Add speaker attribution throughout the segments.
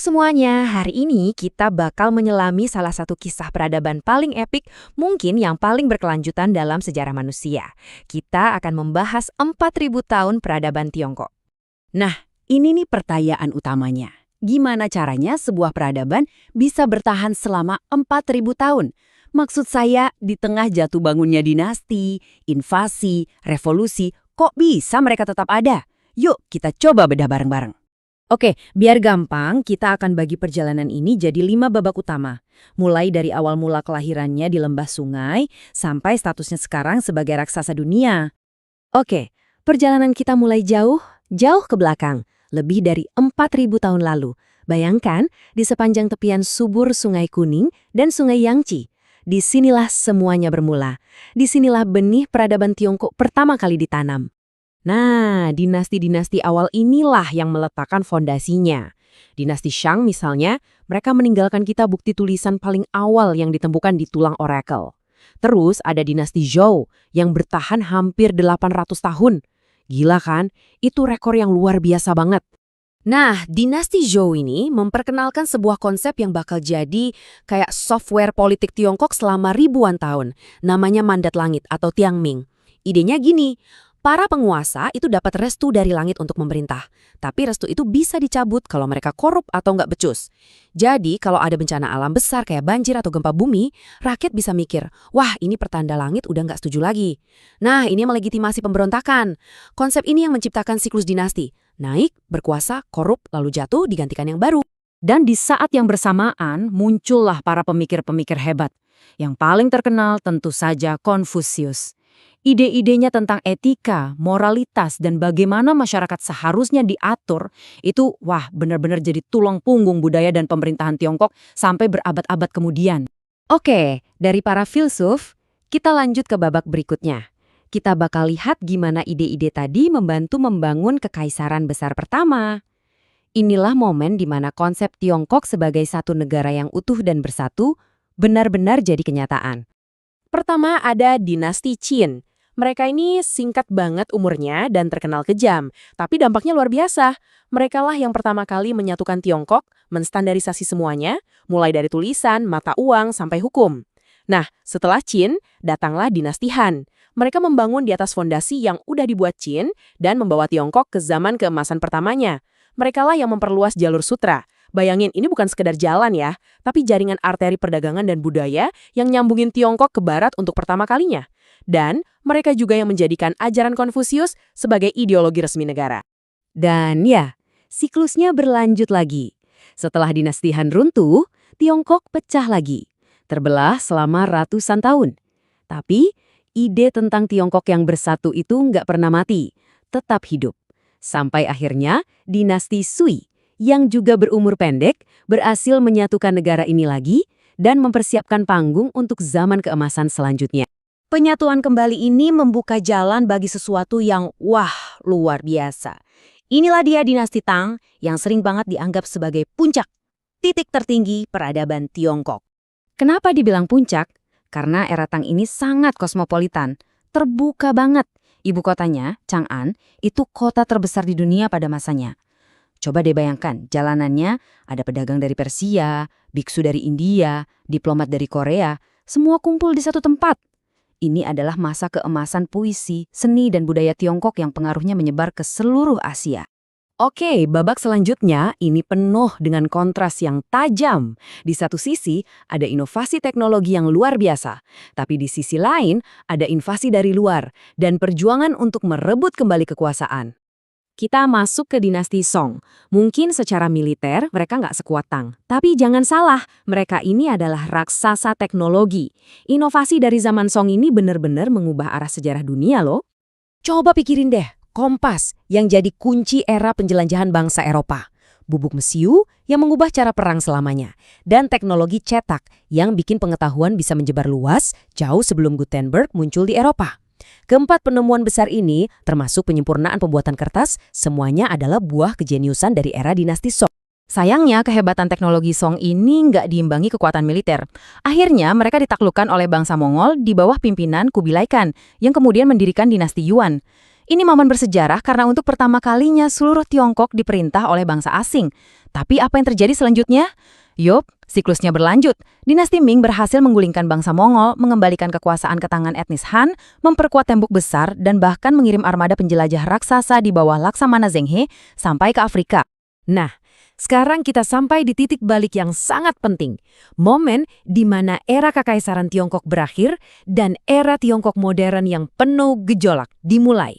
Speaker 1: semuanya, hari ini kita bakal menyelami salah satu kisah peradaban paling epik, mungkin yang paling berkelanjutan dalam sejarah manusia. Kita akan membahas 4.000 tahun peradaban Tiongkok.
Speaker 2: Nah, ini nih pertanyaan utamanya. Gimana caranya sebuah peradaban bisa bertahan selama 4.000 tahun? Maksud saya, di tengah jatuh bangunnya dinasti, invasi, revolusi, kok bisa mereka tetap ada? Yuk, kita coba bedah bareng-bareng.
Speaker 1: Oke, biar gampang, kita akan bagi perjalanan ini jadi 5 babak utama. Mulai dari awal mula kelahirannya di lembah sungai, sampai statusnya sekarang sebagai raksasa dunia. Oke, perjalanan kita mulai jauh ke belakang, lebih dari 4.000 tahun lalu. Bayangkan, di sepanjang tepian subur Sungai Kuning dan Sungai Yangtze. Disinilah semuanya bermula. Disinilah benih peradaban Tiongkok pertama kali ditanam. Nah, dinasti-dinasti awal inilah yang meletakkan fondasinya. Dinasti Shang misalnya, mereka meninggalkan kita bukti tulisan paling awal yang ditemukan di tulang oracle. Terus ada dinasti Zhou yang bertahan hampir 800 tahun. Gila kan? Itu rekor yang luar biasa banget. Nah, dinasti Zhou ini memperkenalkan sebuah konsep yang bakal jadi kayak software politik Tiongkok selama ribuan tahun. Namanya mandat langit atau Tiangming. Idenya gini, para penguasa itu dapat restu dari langit untuk memerintah. Tapi restu itu bisa dicabut kalau mereka korup atau nggak becus. Jadi kalau ada bencana alam besar kayak banjir atau gempa bumi, rakyat bisa mikir, wah ini pertanda langit udah nggak setuju lagi. Nah ini melegitimasi pemberontakan. Konsep ini yang menciptakan siklus dinasti. Naik, berkuasa, korup, lalu jatuh, digantikan yang baru.
Speaker 2: Dan di saat yang bersamaan muncullah para pemikir-pemikir hebat. Yang paling terkenal tentu saja Konfusius. Ide-idenya tentang etika, moralitas, dan bagaimana masyarakat seharusnya diatur, itu wah benar-benar jadi tulang punggung budaya dan pemerintahan Tiongkok sampai berabad-abad kemudian.
Speaker 1: Oke, dari para filsuf, kita lanjut ke babak berikutnya. Kita bakal lihat gimana ide-ide tadi membantu membangun kekaisaran besar pertama. Inilah momen di mana konsep Tiongkok sebagai satu negara yang utuh dan bersatu benar-benar jadi kenyataan. Pertama ada dinasti Qin. Mereka ini singkat banget umurnya dan terkenal kejam, tapi dampaknya luar biasa. Merekalah yang pertama kali menyatukan Tiongkok, menstandarisasi semuanya, mulai dari tulisan, mata uang, sampai hukum. Nah, setelah Qin, datanglah dinasti Han. Mereka membangun di atas fondasi yang udah dibuat Qin dan membawa Tiongkok ke zaman keemasan pertamanya. Merekalah yang memperluas jalur sutra. Bayangin, ini bukan sekedar jalan ya, tapi jaringan arteri perdagangan dan budaya yang nyambungin Tiongkok ke barat untuk pertama kalinya. Dan mereka juga yang menjadikan ajaran Konfusius sebagai ideologi resmi negara. Dan ya, siklusnya berlanjut lagi. Setelah dinasti Han runtuh, Tiongkok pecah lagi. Terbelah selama ratusan tahun. Tapi, ide tentang Tiongkok yang bersatu itu nggak pernah mati, tetap hidup. Sampai akhirnya, dinasti Sui, yang juga berumur pendek, berhasil menyatukan negara ini lagi dan mempersiapkan panggung untuk zaman keemasan selanjutnya. Penyatuan kembali ini membuka jalan bagi sesuatu yang wah, luar biasa. Inilah dia dinasti Tang yang sering banget dianggap sebagai puncak, titik tertinggi peradaban Tiongkok. Kenapa dibilang puncak? Karena era Tang ini sangat kosmopolitan, terbuka banget. Ibu kotanya, Chang'an, itu kota terbesar di dunia pada masanya. Coba deh bayangkan, jalanannya ada pedagang dari Persia, biksu dari India, diplomat dari Korea, semua kumpul di satu tempat. Ini adalah masa keemasan puisi, seni, dan budaya Tiongkok yang pengaruhnya menyebar ke seluruh Asia. Oke, babak selanjutnya ini penuh dengan kontras yang tajam. Di satu sisi, ada inovasi teknologi yang luar biasa. Tapi di sisi lain, ada invasi dari luar dan perjuangan untuk merebut kembali kekuasaan. Kita masuk ke dinasti Song. Mungkin secara militer mereka nggak sekuat Tang. Tapi jangan salah, mereka ini adalah raksasa teknologi. Inovasi dari zaman Song ini benar-benar mengubah arah sejarah dunia loh. Coba pikirin deh, kompas yang jadi kunci era penjelajahan bangsa Eropa. Bubuk mesiu yang mengubah cara perang selamanya. Dan teknologi cetak yang bikin pengetahuan bisa menyebar luas jauh sebelum Gutenberg muncul di Eropa. Keempat penemuan besar ini, termasuk penyempurnaan pembuatan kertas, semuanya adalah buah kejeniusan dari era dinasti Song. Sayangnya, kehebatan teknologi Song ini nggak diimbangi kekuatan militer. Akhirnya, mereka ditaklukkan oleh bangsa Mongol di bawah pimpinan Kubilai Khan, yang kemudian mendirikan dinasti Yuan. Ini momen bersejarah karena untuk pertama kalinya seluruh Tiongkok diperintah oleh bangsa asing.
Speaker 2: Tapi apa yang terjadi selanjutnya? Yup, siklusnya berlanjut. Dinasti Ming berhasil menggulingkan bangsa Mongol, mengembalikan kekuasaan ke tangan etnis Han, memperkuat tembok besar, dan bahkan mengirim armada penjelajah raksasa di bawah Laksamana Zheng He sampai ke Afrika.
Speaker 1: Nah, sekarang kita sampai di titik balik yang sangat penting. Momen di mana era Kekaisaran Tiongkok berakhir dan era Tiongkok modern yang penuh gejolak dimulai.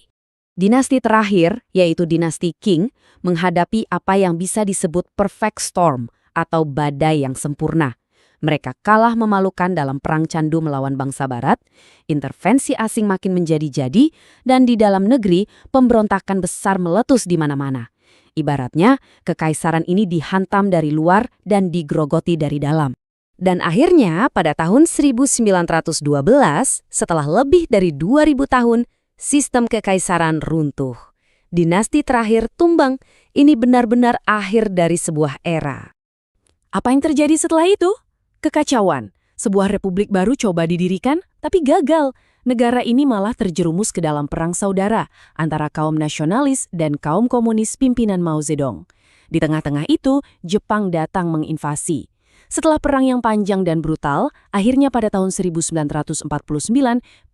Speaker 1: Dinasti terakhir, yaitu dinasti Qing, menghadapi apa yang bisa disebut perfect storm atau badai yang sempurna. Mereka kalah memalukan dalam perang candu melawan bangsa barat, intervensi asing makin menjadi-jadi, dan di dalam negeri pemberontakan besar meletus di mana-mana. Ibaratnya, kekaisaran ini dihantam dari luar dan digrogoti dari dalam. Dan akhirnya, pada tahun 1912, setelah lebih dari 2000 tahun, sistem kekaisaran runtuh. Dinasti terakhir tumbang. Ini benar-benar akhir dari sebuah era.
Speaker 2: Apa yang terjadi setelah itu? Kekacauan. Sebuah republik baru coba didirikan, tapi gagal. Negara ini malah terjerumus ke dalam perang saudara antara kaum nasionalis dan kaum komunis pimpinan Mao Zedong. Di tengah-tengah itu, Jepang datang menginvasi. Setelah perang yang panjang dan brutal, akhirnya pada tahun 1949,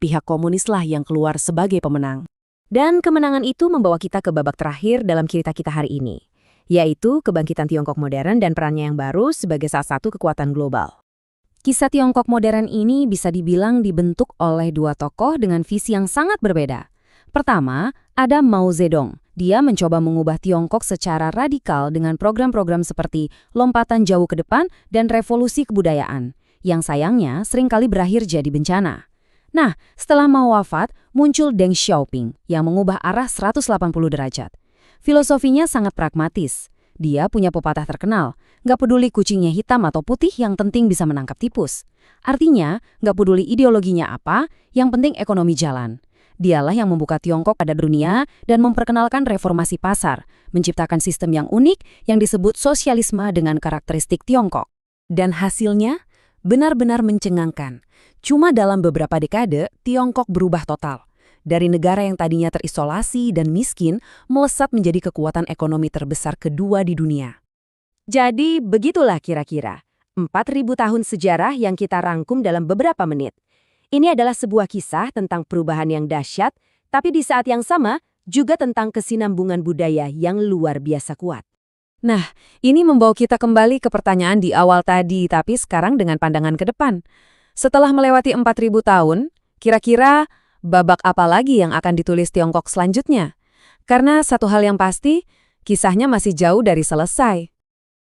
Speaker 2: pihak komunislah yang keluar sebagai pemenang.
Speaker 1: Dan kemenangan itu membawa kita ke babak terakhir dalam cerita kita hari ini, yaitu kebangkitan Tiongkok modern dan perannya yang baru sebagai salah satu kekuatan global. Kisah Tiongkok modern ini bisa dibilang dibentuk oleh dua tokoh dengan visi yang sangat berbeda. Pertama, ada Mao Zedong. Dia mencoba mengubah Tiongkok secara radikal dengan program-program seperti lompatan jauh ke depan dan revolusi kebudayaan, yang sayangnya seringkali berakhir jadi bencana. Nah, setelah Mao wafat, muncul Deng Xiaoping yang mengubah arah 180 derajat. Filosofinya sangat pragmatis. Dia punya pepatah terkenal, nggak peduli kucingnya hitam atau putih, yang penting bisa menangkap tikus. Artinya, nggak peduli ideologinya apa, yang penting ekonomi jalan. Dialah yang membuka Tiongkok pada dunia dan memperkenalkan reformasi pasar, menciptakan sistem yang unik yang disebut sosialisme dengan karakteristik Tiongkok. Dan hasilnya benar-benar mencengangkan. Cuma dalam beberapa dekade, Tiongkok berubah total. Dari negara yang tadinya terisolasi dan miskin, melesat menjadi kekuatan ekonomi terbesar kedua di dunia. Jadi, begitulah kira-kira 4.000 tahun sejarah yang kita rangkum dalam beberapa menit. Ini adalah sebuah kisah tentang perubahan yang dahsyat, tapi di saat yang sama juga tentang kesinambungan budaya yang luar biasa kuat. Nah, ini membawa kita kembali ke pertanyaan di awal tadi, tapi sekarang dengan pandangan ke depan. Setelah melewati 4.000 tahun, kira-kira babak apa lagi yang akan ditulis Tiongkok selanjutnya? Karena satu hal yang pasti, kisahnya masih jauh dari selesai.